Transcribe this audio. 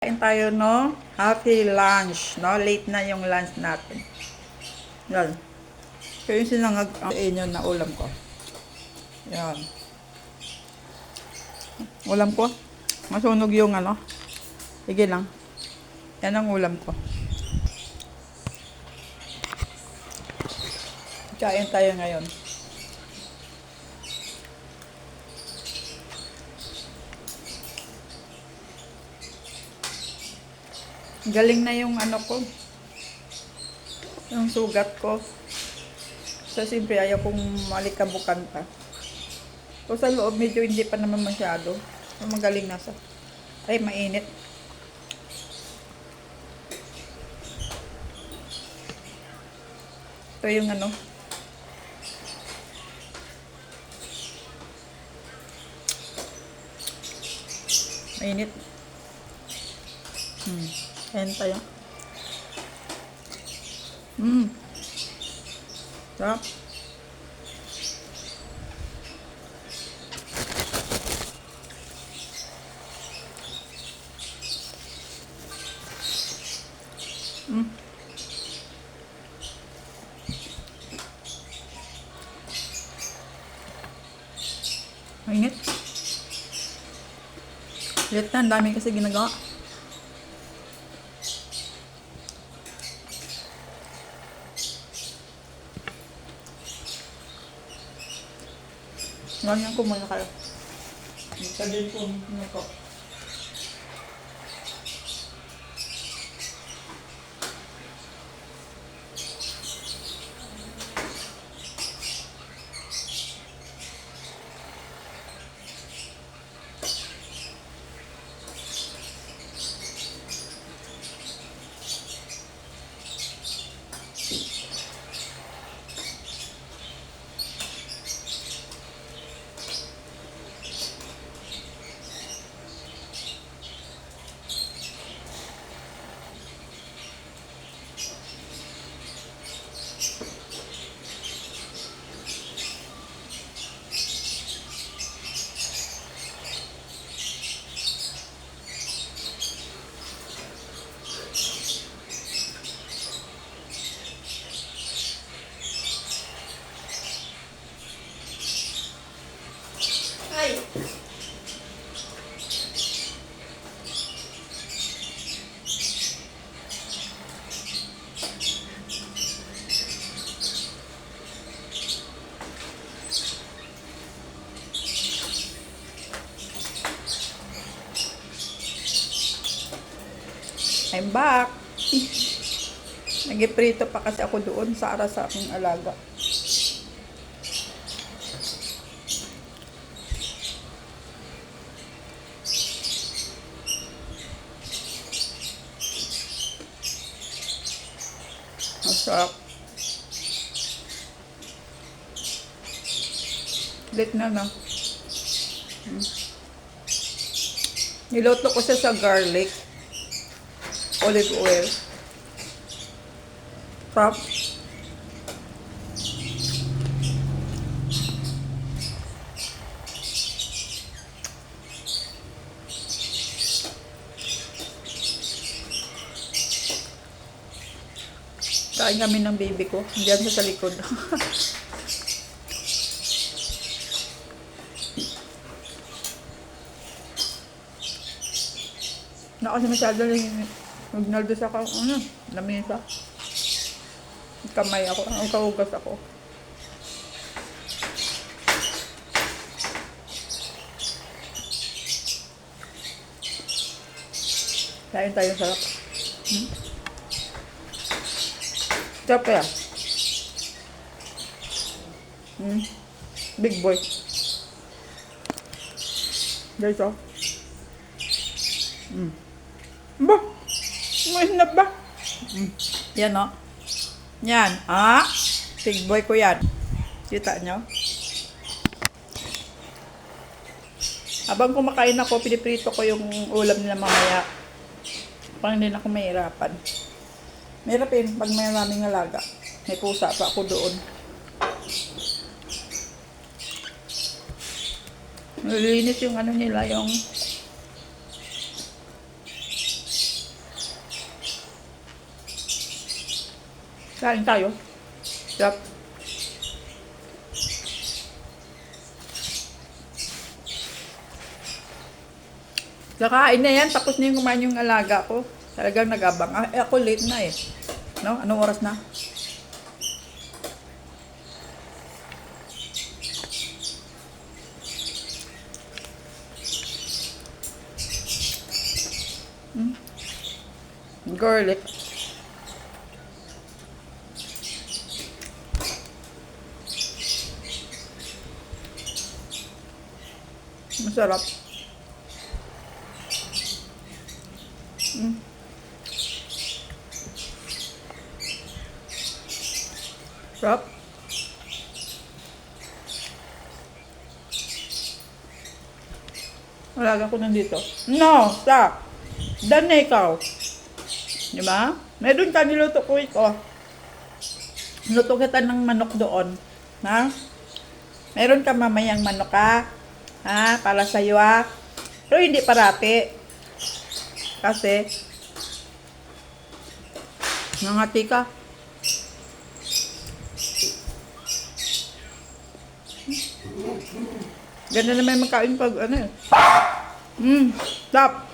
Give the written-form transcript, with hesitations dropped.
Kain tayo, no? Happy lunch, no? Late na yung lunch natin. Yan. So, yung sinangag ang inyo na ulam ko. Yan. Ulam ko. Masunog yung ano. Sige lang. Yan ang ulam ko. Kain tayo ngayon. Galing na yung ano ko. Yung sugat ko. So, siyempre, ayaw kong malikabukan pa. So, sa loob, medyo hindi pa naman masyado. So, magaling na sa. Ay, mainit. Ito yung ano. Mainit. Ayan tayo. Sarap. Mainit. Lit na, ang dami kasi ginagawa. Ganyan ko muna kayo. Sabihin ko muna ko. Ay! I'm back. Nagiprito pa kasi ako doon sa aking alaga. Masarap. Lit na na. Niluto ko siya sa garlic. Olive oil. Sarap. Kain kami ng baby ko. Diyan sa likod. Na kasi masyado yung magnaldo sa lamesa. Kamay ako. Ang kaugas ako. Kain tayo sarap. Sarap kaya. Big boy. Guys, oh. Ba? May snap ba? Yan, oh. Yan. Ah? Big boy ko yan. Kita nyo? Habang kumakain ako, piniprito ko yung ulam nila mamaya. Parang hindi na ako mahirapan. Mahirapin pag may maraming alaga. May pusa pa ako doon. Nalinis yung ano nila, yung Kain tayo. Sarap. Kakain na yan, tapos na yung kumain yung alaga ko. Talagang nag-abang. Ako late na eh. No? Anong oras na? Garlic. Masarap. Sarap. Alaga ko nandito. No, stop. Dan na ikaw. Di ba? Meron ka niluto ko ito. Niluto kita ng manok doon. Ha? Meron ka mamayang manok ha? Ha? Para sa'yo ha? Pero hindi parati. Kasi nangati ka. Ganda naman magkain pag ano eh. Stop.